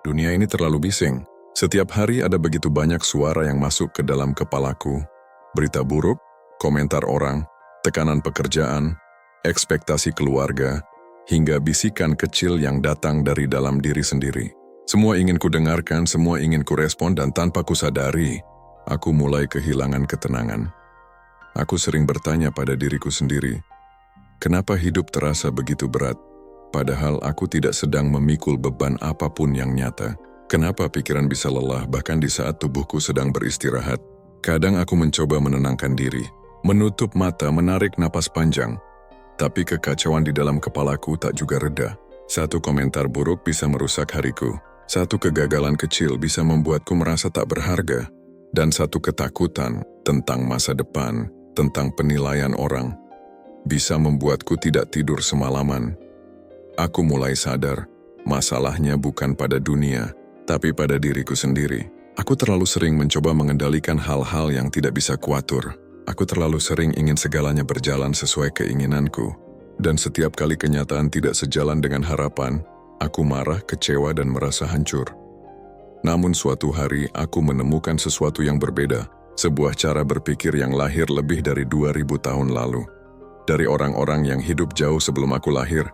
Dunia ini terlalu bising. Setiap hari ada begitu banyak suara yang masuk ke dalam kepalaku. Berita buruk, komentar orang, tekanan pekerjaan, ekspektasi keluarga, hingga bisikan kecil yang datang dari dalam diri sendiri. Semua ingin ku dengarkan, semua ingin ku respon, dan tanpa ku sadari, aku mulai kehilangan ketenangan. Aku sering bertanya pada diriku sendiri, kenapa hidup terasa begitu berat? Padahal aku tidak sedang memikul beban apapun yang nyata. Kenapa pikiran bisa lelah bahkan di saat tubuhku sedang beristirahat? Kadang aku mencoba menenangkan diri, menutup mata, menarik napas panjang. Tapi kekacauan di dalam kepalaku tak juga reda. Satu komentar buruk bisa merusak hariku. Satu kegagalan kecil bisa membuatku merasa tak berharga. Dan satu ketakutan tentang masa depan, tentang penilaian orang, bisa membuatku tidak tidur semalaman. Aku mulai sadar, masalahnya bukan pada dunia, tapi pada diriku sendiri. Aku terlalu sering mencoba mengendalikan hal-hal yang tidak bisa kuatur. Aku terlalu sering ingin segalanya berjalan sesuai keinginanku. Dan setiap kali kenyataan tidak sejalan dengan harapan, aku marah, kecewa, dan merasa hancur. Namun suatu hari aku menemukan sesuatu yang berbeda, sebuah cara berpikir yang lahir lebih dari 2000 tahun lalu. Dari orang-orang yang hidup jauh sebelum aku lahir,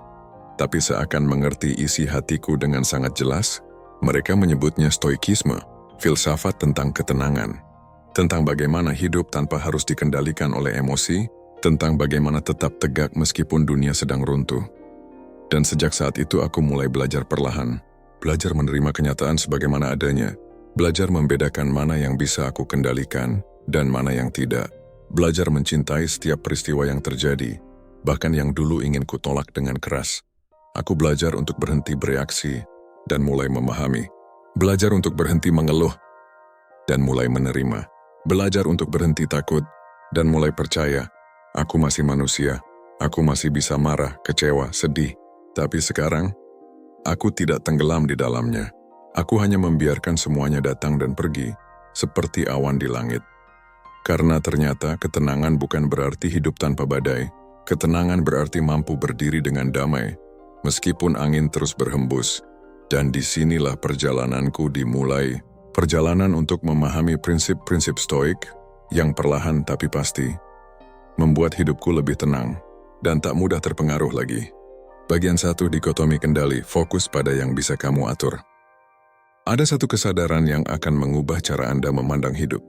tapi seakan mengerti isi hatiku dengan sangat jelas. Mereka menyebutnya stoikisme, filsafat tentang ketenangan, tentang bagaimana hidup tanpa harus dikendalikan oleh emosi, tentang bagaimana tetap tegak meskipun dunia sedang runtuh. Dan sejak saat itu aku mulai belajar perlahan, belajar menerima kenyataan sebagaimana adanya, belajar membedakan mana yang bisa aku kendalikan dan mana yang tidak, belajar mencintai setiap peristiwa yang terjadi, bahkan yang dulu ingin kutolak dengan keras. Aku belajar untuk berhenti bereaksi dan mulai memahami. Belajar untuk berhenti mengeluh dan mulai menerima. Belajar untuk berhenti takut dan mulai percaya. Aku masih manusia. Aku masih bisa marah, kecewa, sedih. Tapi sekarang, aku tidak tenggelam di dalamnya. Aku hanya membiarkan semuanya datang dan pergi, seperti awan di langit. Karena ternyata ketenangan bukan berarti hidup tanpa badai. Ketenangan berarti mampu berdiri dengan damai, meskipun angin terus berhembus. Dan disinilah perjalananku dimulai. Perjalanan untuk memahami prinsip-prinsip stoik yang perlahan tapi pasti membuat hidupku lebih tenang dan tak mudah terpengaruh lagi. Bagian 1, dikotomi kendali, fokus pada yang bisa kamu atur. Ada satu kesadaran yang akan mengubah cara Anda memandang hidup,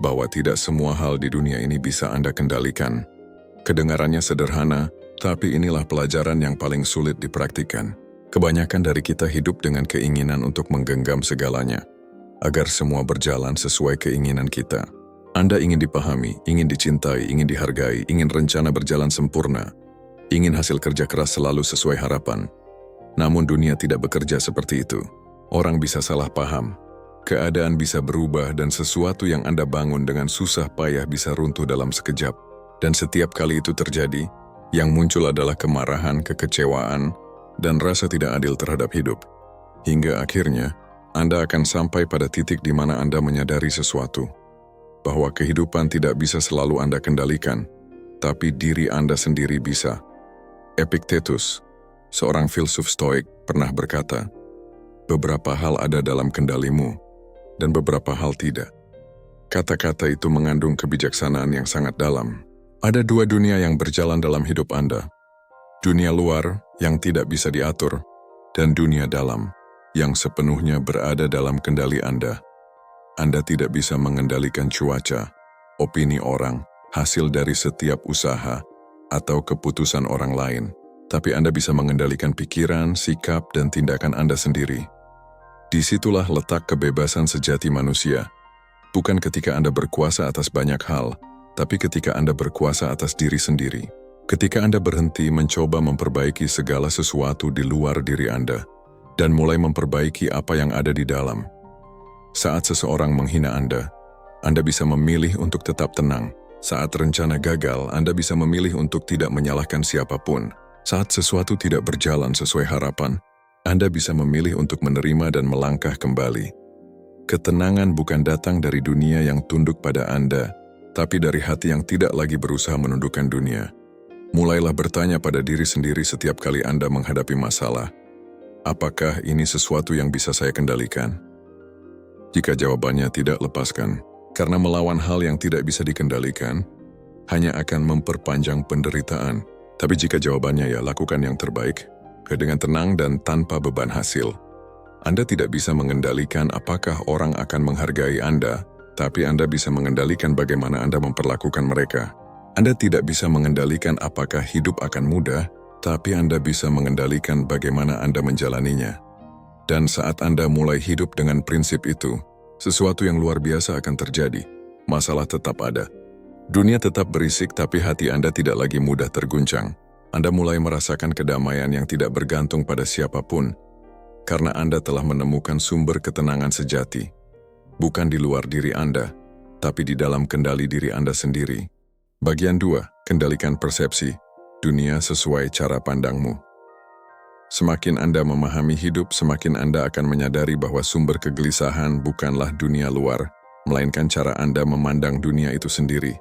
bahwa tidak semua hal di dunia ini bisa Anda kendalikan. Kedengarannya sederhana, tapi inilah pelajaran yang paling sulit dipraktikkan. Kebanyakan dari kita hidup dengan keinginan untuk menggenggam segalanya, agar semua berjalan sesuai keinginan kita. Anda ingin dipahami, ingin dicintai, ingin dihargai, ingin rencana berjalan sempurna, ingin hasil kerja keras selalu sesuai harapan. Namun dunia tidak bekerja seperti itu. Orang bisa salah paham, keadaan bisa berubah, dan sesuatu yang Anda bangun dengan susah payah bisa runtuh dalam sekejap. Dan setiap kali itu terjadi, yang muncul adalah kemarahan, kekecewaan, dan rasa tidak adil terhadap hidup. Hingga akhirnya, Anda akan sampai pada titik di mana Anda menyadari sesuatu, bahwa kehidupan tidak bisa selalu Anda kendalikan, tapi diri Anda sendiri bisa. Epictetus, seorang filsuf stoik, pernah berkata, beberapa hal ada dalam kendalimu, dan beberapa hal tidak. Kata-kata itu mengandung kebijaksanaan yang sangat dalam. Ada dua dunia yang berjalan dalam hidup Anda. Dunia luar yang tidak bisa diatur, dan dunia dalam yang sepenuhnya berada dalam kendali Anda. Anda tidak bisa mengendalikan cuaca, opini orang, hasil dari setiap usaha, atau keputusan orang lain. Tapi Anda bisa mengendalikan pikiran, sikap, dan tindakan Anda sendiri. Disitulah letak kebebasan sejati manusia. Bukan ketika Anda berkuasa atas banyak hal, tapi ketika Anda berkuasa atas diri sendiri. Ketika Anda berhenti mencoba memperbaiki segala sesuatu di luar diri Anda, dan mulai memperbaiki apa yang ada di dalam. Saat seseorang menghina Anda bisa memilih untuk tetap tenang. Saat rencana gagal, Anda bisa memilih untuk tidak menyalahkan siapapun. Saat sesuatu tidak berjalan sesuai harapan, Anda bisa memilih untuk menerima dan melangkah kembali. Ketenangan bukan datang dari dunia yang tunduk pada Anda, tapi dari hati yang tidak lagi berusaha menundukkan dunia. Mulailah bertanya pada diri sendiri setiap kali Anda menghadapi masalah. Apakah ini sesuatu yang bisa saya kendalikan? Jika jawabannya tidak, lepaskan. Karena melawan hal yang tidak bisa dikendalikan, hanya akan memperpanjang penderitaan. Tapi jika jawabannya ya, lakukan yang terbaik, dengan tenang dan tanpa beban hasil. Anda tidak bisa mengendalikan apakah orang akan menghargai Anda, tapi Anda bisa mengendalikan bagaimana Anda memperlakukan mereka. Anda tidak bisa mengendalikan apakah hidup akan mudah, tapi Anda bisa mengendalikan bagaimana Anda menjalaninya. Dan saat Anda mulai hidup dengan prinsip itu, sesuatu yang luar biasa akan terjadi. Masalah tetap ada. Dunia tetap berisik, tapi hati Anda tidak lagi mudah terguncang. Anda mulai merasakan kedamaian yang tidak bergantung pada siapapun, karena Anda telah menemukan sumber ketenangan sejati. Bukan di luar diri Anda, tapi di dalam kendali diri Anda sendiri. Bagian 2, kendalikan persepsi. Dunia sesuai cara pandangmu. Semakin Anda memahami hidup, semakin Anda akan menyadari bahwa sumber kegelisahan bukanlah dunia luar, melainkan cara Anda memandang dunia itu sendiri.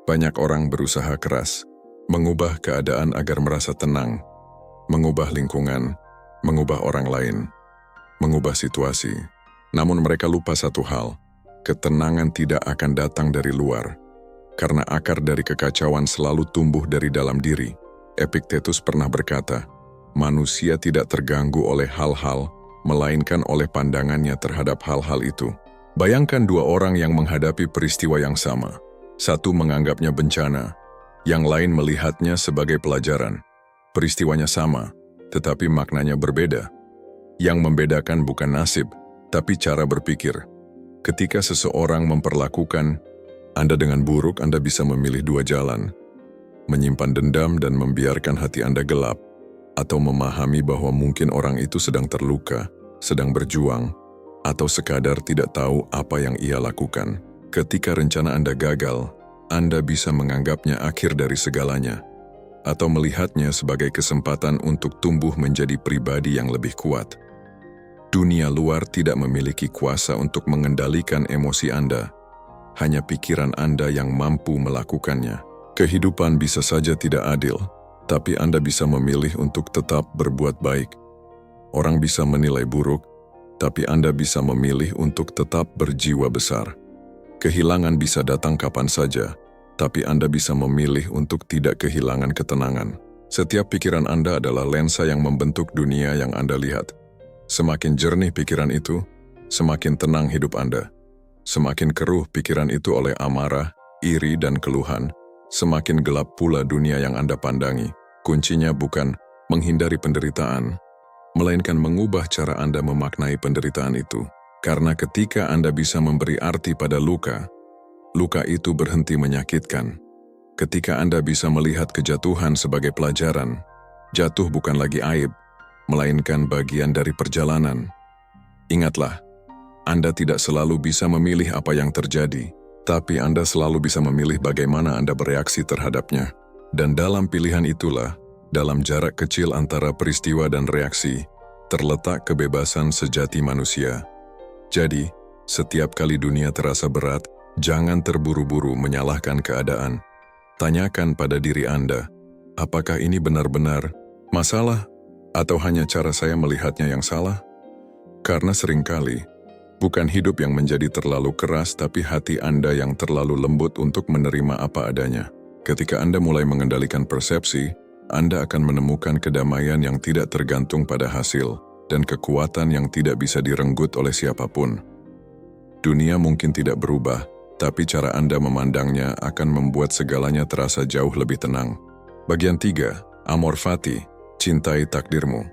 Banyak orang berusaha keras, mengubah keadaan agar merasa tenang, mengubah lingkungan, mengubah orang lain, mengubah situasi. Namun mereka lupa satu hal, ketenangan tidak akan datang dari luar, karena akar dari kekacauan selalu tumbuh dari dalam diri. Epictetus pernah berkata, manusia tidak terganggu oleh hal-hal, melainkan oleh pandangannya terhadap hal-hal itu. Bayangkan dua orang yang menghadapi peristiwa yang sama. Satu menganggapnya bencana, yang lain melihatnya sebagai pelajaran. Peristiwanya sama, tetapi maknanya berbeda. Yang membedakan bukan nasib, tapi cara berpikir. Ketika seseorang memperlakukan Anda dengan buruk, Anda bisa memilih dua jalan. Menyimpan dendam dan membiarkan hati Anda gelap, atau memahami bahwa mungkin orang itu sedang terluka, sedang berjuang, atau sekadar tidak tahu apa yang ia lakukan. Ketika rencana Anda gagal, Anda bisa menganggapnya akhir dari segalanya, atau melihatnya sebagai kesempatan untuk tumbuh menjadi pribadi yang lebih kuat. Dunia luar tidak memiliki kuasa untuk mengendalikan emosi Anda, hanya pikiran Anda yang mampu melakukannya. Kehidupan bisa saja tidak adil, tapi Anda bisa memilih untuk tetap berbuat baik. Orang bisa menilai buruk, tapi Anda bisa memilih untuk tetap berjiwa besar. Kehilangan bisa datang kapan saja, tapi Anda bisa memilih untuk tidak kehilangan ketenangan. Setiap pikiran Anda adalah lensa yang membentuk dunia yang Anda lihat. Semakin jernih pikiran itu, semakin tenang hidup Anda. Semakin keruh pikiran itu oleh amarah, iri, dan keluhan, semakin gelap pula dunia yang Anda pandangi. Kuncinya bukan menghindari penderitaan, melainkan mengubah cara Anda memaknai penderitaan itu. Karena ketika Anda bisa memberi arti pada luka, luka itu berhenti menyakitkan. Ketika Anda bisa melihat kejatuhan sebagai pelajaran, jatuh bukan lagi aib, melainkan bagian dari perjalanan. Ingatlah, Anda tidak selalu bisa memilih apa yang terjadi, tapi Anda selalu bisa memilih bagaimana Anda bereaksi terhadapnya. Dan dalam pilihan itulah, dalam jarak kecil antara peristiwa dan reaksi, terletak kebebasan sejati manusia. Jadi, setiap kali dunia terasa berat, jangan terburu-buru menyalahkan keadaan. Tanyakan pada diri Anda, apakah ini benar-benar masalah, atau hanya cara saya melihatnya yang salah? Karena seringkali, bukan hidup yang menjadi terlalu keras, tapi hati Anda yang terlalu lembut untuk menerima apa adanya. Ketika Anda mulai mengendalikan persepsi, Anda akan menemukan kedamaian yang tidak tergantung pada hasil, dan kekuatan yang tidak bisa direnggut oleh siapapun. Dunia mungkin tidak berubah, tapi cara Anda memandangnya akan membuat segalanya terasa jauh lebih tenang. Bagian 3, Amor Fati, cintai takdirmu.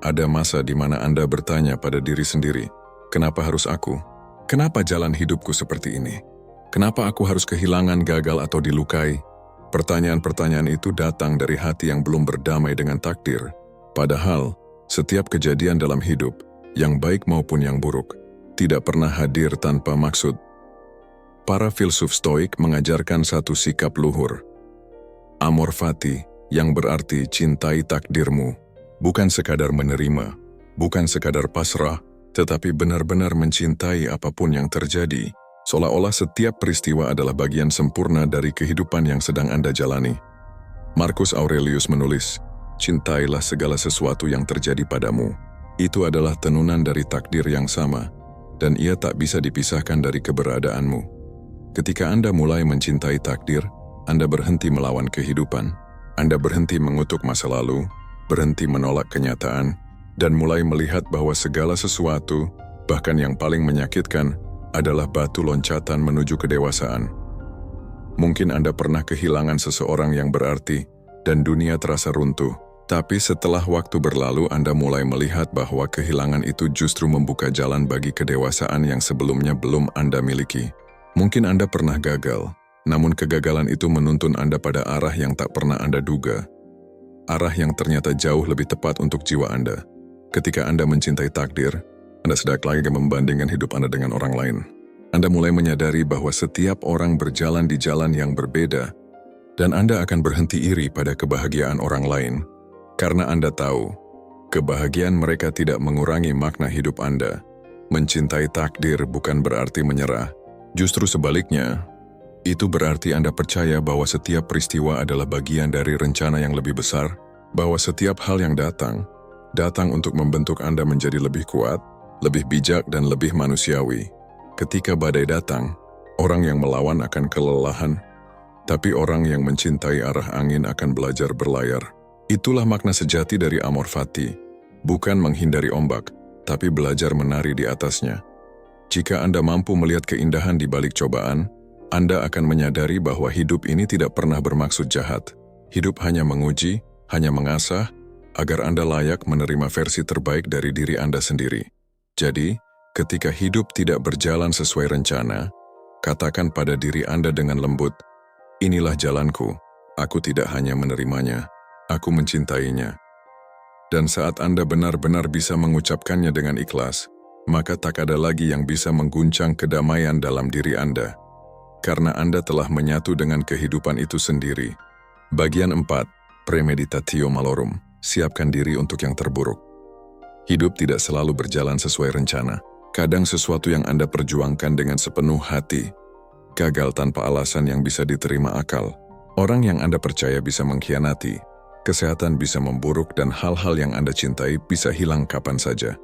Ada masa di mana Anda bertanya pada diri sendiri, kenapa harus aku? Kenapa jalan hidupku seperti ini? Kenapa aku harus kehilangan, gagal, atau dilukai? Pertanyaan-pertanyaan itu datang dari hati yang belum berdamai dengan takdir. Padahal, setiap kejadian dalam hidup, yang baik maupun yang buruk, tidak pernah hadir tanpa maksud. Para filsuf Stoik mengajarkan satu sikap luhur. Amor Fati, yang berarti cintai takdirmu, bukan sekadar menerima, bukan sekadar pasrah, tetapi benar-benar mencintai apapun yang terjadi. Seolah-olah setiap peristiwa adalah bagian sempurna dari kehidupan yang sedang Anda jalani. Marcus Aurelius menulis, cintailah segala sesuatu yang terjadi padamu. Itu adalah tenunan dari takdir yang sama, dan ia tak bisa dipisahkan dari keberadaanmu. Ketika Anda mulai mencintai takdir, Anda berhenti melawan kehidupan. Anda berhenti mengutuk masa lalu, berhenti menolak kenyataan, dan mulai melihat bahwa segala sesuatu, bahkan yang paling menyakitkan, adalah batu loncatan menuju kedewasaan. Mungkin Anda pernah kehilangan seseorang yang berarti, dan dunia terasa runtuh. Tapi setelah waktu berlalu, Anda mulai melihat bahwa kehilangan itu justru membuka jalan bagi kedewasaan yang sebelumnya belum Anda miliki. Mungkin Anda pernah gagal, namun kegagalan itu menuntun Anda pada arah yang tak pernah Anda duga. Arah yang ternyata jauh lebih tepat untuk jiwa Anda. Ketika Anda mencintai takdir, Anda sedang lagi membandingkan hidup Anda dengan orang lain. Anda mulai menyadari bahwa setiap orang berjalan di jalan yang berbeda, dan Anda akan berhenti iri pada kebahagiaan orang lain. Karena Anda tahu, kebahagiaan mereka tidak mengurangi makna hidup Anda. Mencintai takdir bukan berarti menyerah. Justru sebaliknya, itu berarti Anda percaya bahwa setiap peristiwa adalah bagian dari rencana yang lebih besar, bahwa setiap hal yang datang untuk membentuk Anda menjadi lebih kuat, lebih bijak, dan lebih manusiawi. Ketika badai datang, orang yang melawan akan kelelahan, tapi orang yang mencintai arah angin akan belajar berlayar. Itulah makna sejati dari Amor Fati, bukan menghindari ombak, tapi belajar menari di atasnya. Jika Anda mampu melihat keindahan di balik cobaan, Anda akan menyadari bahwa hidup ini tidak pernah bermaksud jahat. Hidup hanya menguji, hanya mengasah, agar Anda layak menerima versi terbaik dari diri Anda sendiri. Jadi, ketika hidup tidak berjalan sesuai rencana, katakan pada diri Anda dengan lembut, "Inilah jalanku, aku tidak hanya menerimanya, aku mencintainya." Dan saat Anda benar-benar bisa mengucapkannya dengan ikhlas, maka tak ada lagi yang bisa mengguncang kedamaian dalam diri Anda. Karena Anda telah menyatu dengan kehidupan itu sendiri. Bagian 4, Premeditatio Malorum. Siapkan diri untuk yang terburuk. Hidup tidak selalu berjalan sesuai rencana. Kadang sesuatu yang Anda perjuangkan dengan sepenuh hati gagal tanpa alasan yang bisa diterima akal. Orang yang Anda percaya bisa mengkhianati, kesehatan bisa memburuk, dan hal-hal yang Anda cintai bisa hilang kapan saja.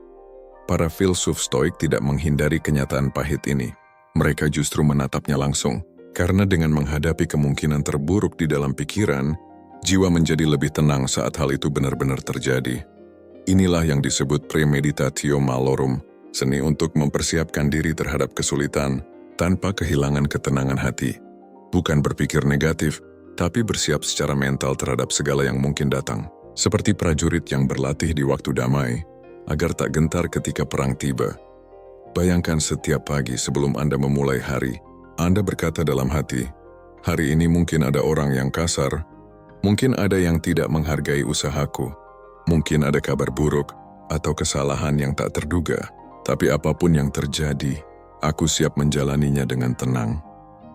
Para filsuf Stoik tidak menghindari kenyataan pahit ini. Mereka justru menatapnya langsung, karena dengan menghadapi kemungkinan terburuk di dalam pikiran, jiwa menjadi lebih tenang saat hal itu benar-benar terjadi. Inilah yang disebut premeditatio malorum, seni untuk mempersiapkan diri terhadap kesulitan tanpa kehilangan ketenangan hati. Bukan berpikir negatif, tapi bersiap secara mental terhadap segala yang mungkin datang. Seperti prajurit yang berlatih di waktu damai, agar tak gentar ketika perang tiba. Bayangkan setiap pagi sebelum Anda memulai hari, Anda berkata dalam hati, "Hari ini mungkin ada orang yang kasar, mungkin ada yang tidak menghargai usahaku, mungkin ada kabar buruk atau kesalahan yang tak terduga. Tapi apapun yang terjadi, aku siap menjalaninya dengan tenang."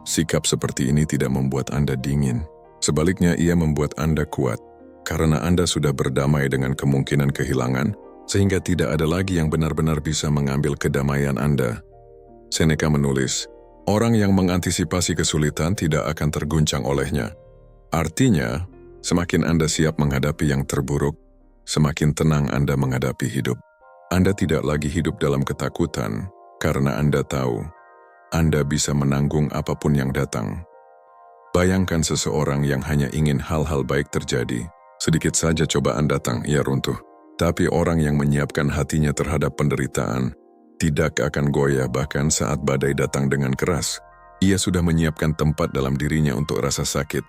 Sikap seperti ini tidak membuat Anda dingin. Sebaliknya, ia membuat Anda kuat, karena Anda sudah berdamai dengan kemungkinan kehilangan, sehingga tidak ada lagi yang benar-benar bisa mengambil kedamaian Anda. Seneca menulis, "Orang yang mengantisipasi kesulitan tidak akan terguncang olehnya." Artinya, semakin Anda siap menghadapi yang terburuk, semakin tenang Anda menghadapi hidup. Anda tidak lagi hidup dalam ketakutan, karena Anda tahu Anda bisa menanggung apapun yang datang. Bayangkan seseorang yang hanya ingin hal-hal baik terjadi. Sedikit saja cobaan datang, ia runtuh. Tapi orang yang menyiapkan hatinya terhadap penderitaan tidak akan goyah bahkan saat badai datang dengan keras. Ia sudah menyiapkan tempat dalam dirinya untuk rasa sakit.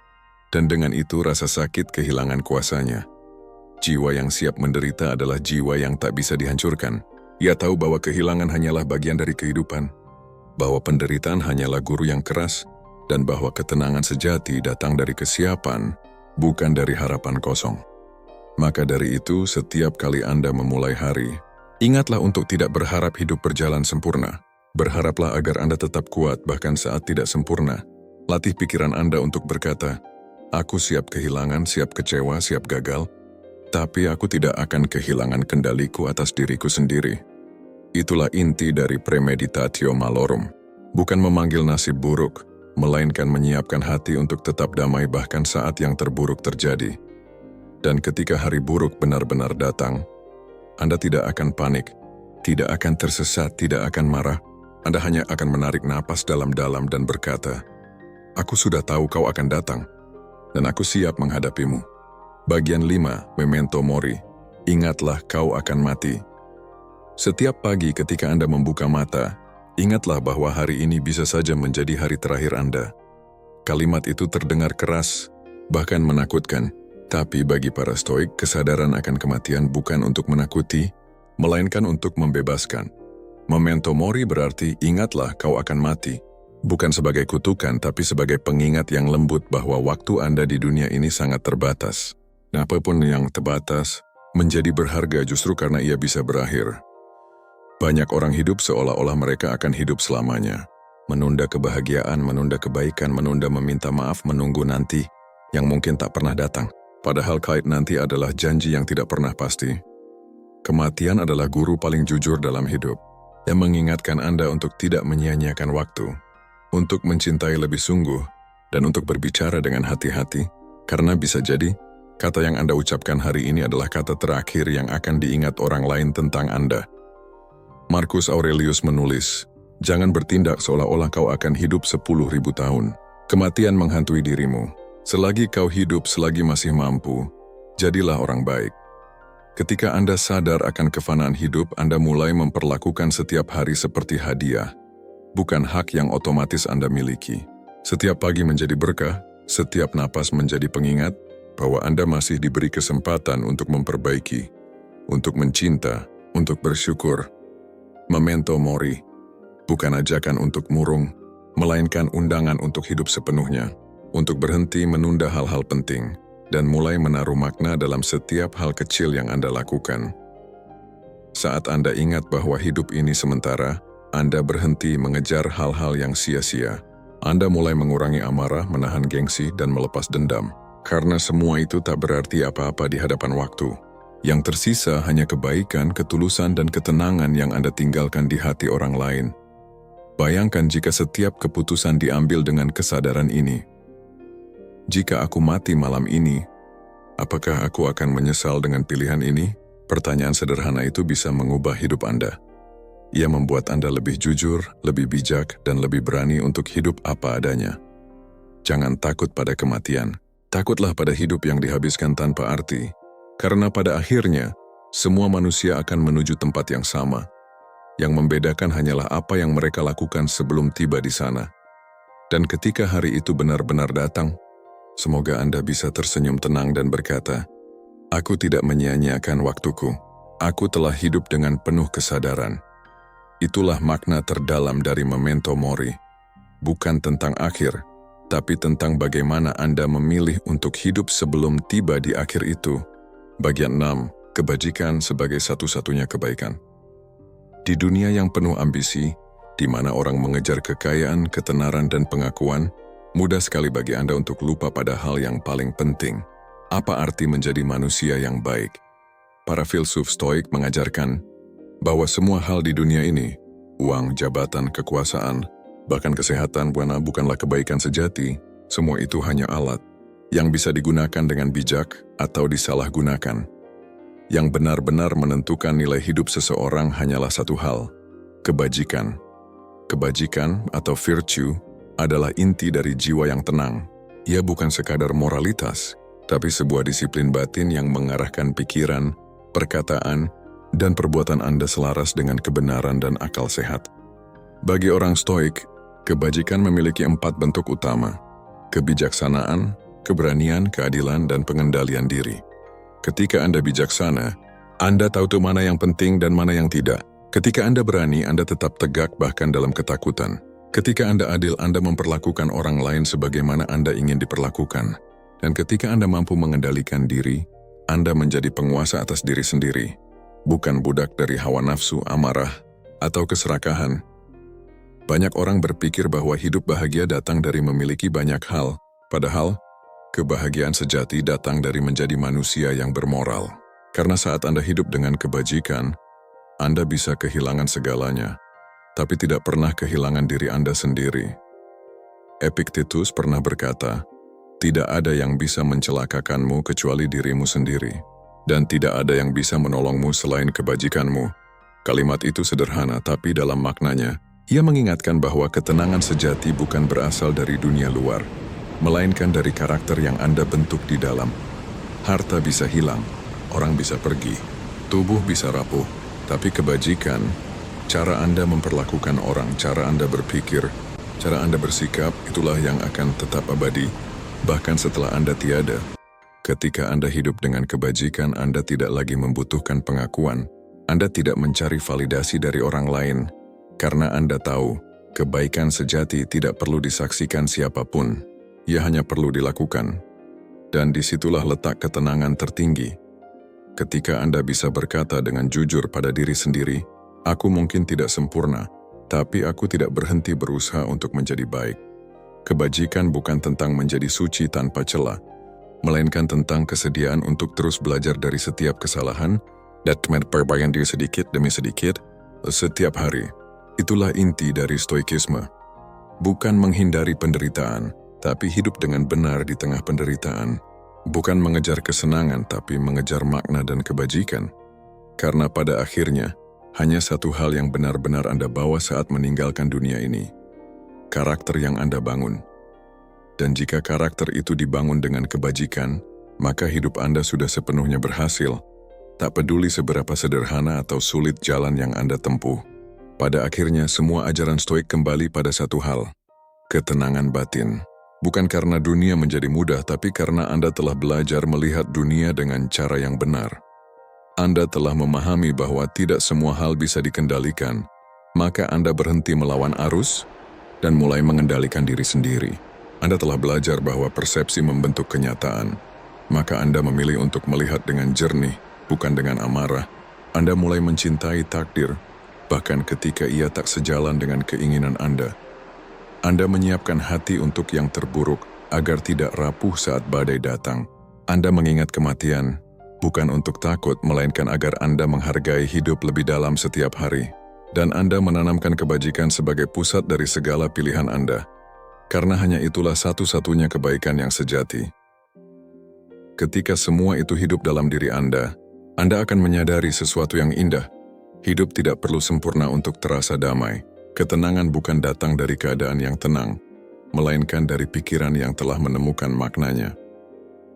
Dan dengan itu rasa sakit kehilangan kuasanya. Jiwa yang siap menderita adalah jiwa yang tak bisa dihancurkan. Ia tahu bahwa kehilangan hanyalah bagian dari kehidupan, bahwa penderitaan hanyalah guru yang keras, dan bahwa ketenangan sejati datang dari kesiapan, bukan dari harapan kosong. Maka dari itu, setiap kali Anda memulai hari, ingatlah untuk tidak berharap hidup berjalan sempurna. Berharaplah agar Anda tetap kuat bahkan saat tidak sempurna. Latih pikiran Anda untuk berkata, "Aku siap kehilangan, siap kecewa, siap gagal, tapi aku tidak akan kehilangan kendaliku atas diriku sendiri." Itulah inti dari premeditatio malorum. Bukan memanggil nasib buruk, melainkan menyiapkan hati untuk tetap damai bahkan saat yang terburuk terjadi. Dan ketika hari buruk benar-benar datang, Anda tidak akan panik, tidak akan tersesat, tidak akan marah. Anda hanya akan menarik napas dalam-dalam dan berkata, "Aku sudah tahu kau akan datang, dan aku siap menghadapimu." Bagian 5, Memento Mori. Ingatlah kau akan mati. Setiap pagi ketika Anda membuka mata, ingatlah bahwa hari ini bisa saja menjadi hari terakhir Anda. Kalimat itu terdengar keras, bahkan menakutkan. Tapi bagi para Stoik, kesadaran akan kematian bukan untuk menakuti, melainkan untuk membebaskan. Memento Mori berarti ingatlah kau akan mati. Bukan sebagai kutukan, tapi sebagai pengingat yang lembut bahwa waktu Anda di dunia ini sangat terbatas. Dan apapun yang terbatas, menjadi berharga justru karena ia bisa berakhir. Banyak orang hidup seolah-olah mereka akan hidup selamanya. Menunda kebahagiaan, menunda kebaikan, menunda meminta maaf, menunggu nanti, yang mungkin tak pernah datang. Padahal kait nanti adalah janji yang tidak pernah pasti. Kematian adalah guru paling jujur dalam hidup, yang mengingatkan Anda untuk tidak menyia-nyiakan waktu, untuk mencintai lebih sungguh, dan untuk berbicara dengan hati-hati, karena bisa jadi, kata yang Anda ucapkan hari ini adalah kata terakhir yang akan diingat orang lain tentang Anda. Marcus Aurelius menulis, "Jangan bertindak seolah-olah kau akan hidup 10.000 tahun. Kematian menghantui dirimu. Selagi kau hidup, selagi masih mampu, jadilah orang baik." Ketika Anda sadar akan kefanaan hidup, Anda mulai memperlakukan setiap hari seperti hadiah, bukan hak yang otomatis Anda miliki. Setiap pagi menjadi berkah, setiap napas menjadi pengingat bahwa Anda masih diberi kesempatan untuk memperbaiki, untuk mencinta, untuk bersyukur. Memento Mori, bukan ajakan untuk murung, melainkan undangan untuk hidup sepenuhnya, untuk berhenti menunda hal-hal penting, dan mulai menaruh makna dalam setiap hal kecil yang Anda lakukan. Saat Anda ingat bahwa hidup ini sementara, Anda berhenti mengejar hal-hal yang sia-sia. Anda mulai mengurangi amarah, menahan gengsi, dan melepas dendam. Karena semua itu tak berarti apa-apa di hadapan waktu. Yang tersisa hanya kebaikan, ketulusan, dan ketenangan yang Anda tinggalkan di hati orang lain. Bayangkan jika setiap keputusan diambil dengan kesadaran ini. Jika aku mati malam ini, apakah aku akan menyesal dengan pilihan ini? Pertanyaan sederhana itu bisa mengubah hidup Anda. Ia membuat Anda lebih jujur, lebih bijak, dan lebih berani untuk hidup apa adanya. Jangan takut pada kematian. Takutlah pada hidup yang dihabiskan tanpa arti. Karena pada akhirnya, semua manusia akan menuju tempat yang sama. Yang membedakan hanyalah apa yang mereka lakukan sebelum tiba di sana. Dan ketika hari itu benar-benar datang, semoga Anda bisa tersenyum tenang dan berkata, "Aku tidak menyia-nyiakan waktuku. Aku telah hidup dengan penuh kesadaran." Itulah makna terdalam dari Memento Mori. Bukan tentang akhir, tapi tentang bagaimana Anda memilih untuk hidup sebelum tiba di akhir itu. Bagian 6. Kebajikan sebagai satu-satunya kebaikan. Di dunia yang penuh ambisi, di mana orang mengejar kekayaan, ketenaran, dan pengakuan, mudah sekali bagi Anda untuk lupa pada hal yang paling penting. Apa arti menjadi manusia yang baik? Para filsuf Stoik mengajarkan bahwa semua hal di dunia ini, uang, jabatan, kekuasaan, bahkan kesehatan, bukanlah kebaikan sejati. Semua itu hanya alat yang bisa digunakan dengan bijak atau disalahgunakan. Yang benar-benar menentukan nilai hidup seseorang hanyalah satu hal, kebajikan. Kebajikan atau virtue adalah inti dari jiwa yang tenang. Ia bukan sekadar moralitas, tapi sebuah disiplin batin yang mengarahkan pikiran, perkataan, dan perbuatan Anda selaras dengan kebenaran dan akal sehat. Bagi orang Stoik, kebajikan memiliki 4 bentuk utama: kebijaksanaan, keberanian, keadilan, dan pengendalian diri. Ketika Anda bijaksana, Anda tahu mana yang penting dan mana yang tidak. Ketika Anda berani, Anda tetap tegak bahkan dalam ketakutan. Ketika Anda adil, Anda memperlakukan orang lain sebagaimana Anda ingin diperlakukan. Dan ketika Anda mampu mengendalikan diri, Anda menjadi penguasa atas diri sendiri, bukan budak dari hawa nafsu, amarah, atau keserakahan. Banyak orang berpikir bahwa hidup bahagia datang dari memiliki banyak hal, padahal kebahagiaan sejati datang dari menjadi manusia yang bermoral. Karena saat Anda hidup dengan kebajikan, Anda bisa kehilangan segalanya, tapi tidak pernah kehilangan diri Anda sendiri. Epictetus pernah berkata, Tidak ada yang bisa mencelakakanmu kecuali dirimu sendiri. Dan tidak ada yang bisa menolongmu selain kebajikanmu. Kalimat itu sederhana, tapi dalam maknanya, ia mengingatkan bahwa ketenangan sejati bukan berasal dari dunia luar, melainkan dari karakter yang Anda bentuk di dalam. Harta bisa hilang, orang bisa pergi, tubuh bisa rapuh, tapi kebajikan, cara Anda memperlakukan orang, cara Anda berpikir, cara Anda bersikap, itulah yang akan tetap abadi, bahkan setelah Anda tiada. Ketika Anda hidup dengan kebajikan, Anda tidak lagi membutuhkan pengakuan. Anda tidak mencari validasi dari orang lain, karena Anda tahu, kebaikan sejati tidak perlu disaksikan siapapun. Ia hanya perlu dilakukan. Dan disitulah letak ketenangan tertinggi. Ketika Anda bisa berkata dengan jujur pada diri sendiri, aku mungkin tidak sempurna, tapi aku tidak berhenti berusaha untuk menjadi baik. Kebajikan bukan tentang menjadi suci tanpa celah, melainkan tentang kesediaan untuk terus belajar dari setiap kesalahan dan perbaikan diri sedikit demi sedikit, setiap hari. Itulah inti dari stoikisme. Bukan menghindari penderitaan, tapi hidup dengan benar di tengah penderitaan. Bukan mengejar kesenangan, tapi mengejar makna dan kebajikan. Karena pada akhirnya, hanya satu hal yang benar-benar Anda bawa saat meninggalkan dunia ini. Karakter yang Anda bangun. Dan jika karakter itu dibangun dengan kebajikan, maka hidup Anda sudah sepenuhnya berhasil. Tak peduli seberapa sederhana atau sulit jalan yang Anda tempuh. Pada akhirnya, semua ajaran stoik kembali pada satu hal. Ketenangan batin. Bukan karena dunia menjadi mudah, tapi karena Anda telah belajar melihat dunia dengan cara yang benar. Anda telah memahami bahwa tidak semua hal bisa dikendalikan, maka Anda berhenti melawan arus dan mulai mengendalikan diri sendiri. Anda telah belajar bahwa persepsi membentuk kenyataan, maka Anda memilih untuk melihat dengan jernih, bukan dengan amarah. Anda mulai mencintai takdir, bahkan ketika ia tak sejalan dengan keinginan Anda. Anda menyiapkan hati untuk yang terburuk, agar tidak rapuh saat badai datang. Anda mengingat kematian, bukan untuk takut, melainkan agar Anda menghargai hidup lebih dalam setiap hari. Dan Anda menanamkan kebajikan sebagai pusat dari segala pilihan Anda. Karena hanya itulah satu-satunya kebaikan yang sejati. Ketika semua itu hidup dalam diri Anda akan menyadari sesuatu yang indah. Hidup tidak perlu sempurna untuk terasa damai. Ketenangan bukan datang dari keadaan yang tenang, melainkan dari pikiran yang telah menemukan maknanya.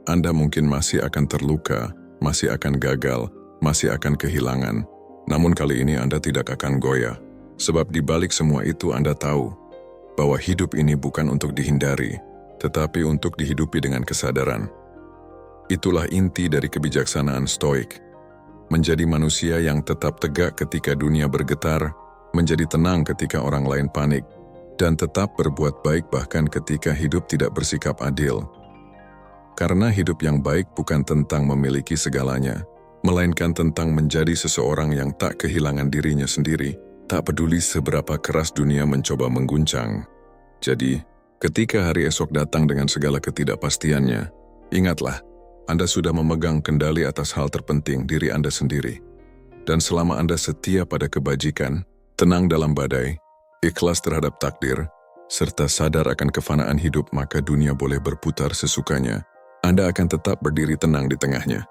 Anda mungkin masih akan terluka, masih akan gagal, masih akan kehilangan. Namun kali ini Anda tidak akan goyah. Sebab di balik semua itu Anda tahu bahwa hidup ini bukan untuk dihindari, tetapi untuk dihidupi dengan kesadaran. Itulah inti dari kebijaksanaan stoik. Menjadi manusia yang tetap tegak ketika dunia bergetar, menjadi tenang ketika orang lain panik, dan tetap berbuat baik bahkan ketika hidup tidak bersikap adil. Karena hidup yang baik bukan tentang memiliki segalanya, melainkan tentang menjadi seseorang yang tak kehilangan dirinya sendiri, tak peduli seberapa keras dunia mencoba mengguncang. Jadi, ketika hari esok datang dengan segala ketidakpastiannya, ingatlah, Anda sudah memegang kendali atas hal terpenting diri Anda sendiri. Dan selama Anda setia pada kebajikan, tenang dalam badai, ikhlas terhadap takdir, serta sadar akan kefanaan hidup, maka dunia boleh berputar sesukanya. Anda akan tetap berdiri tenang di tengahnya.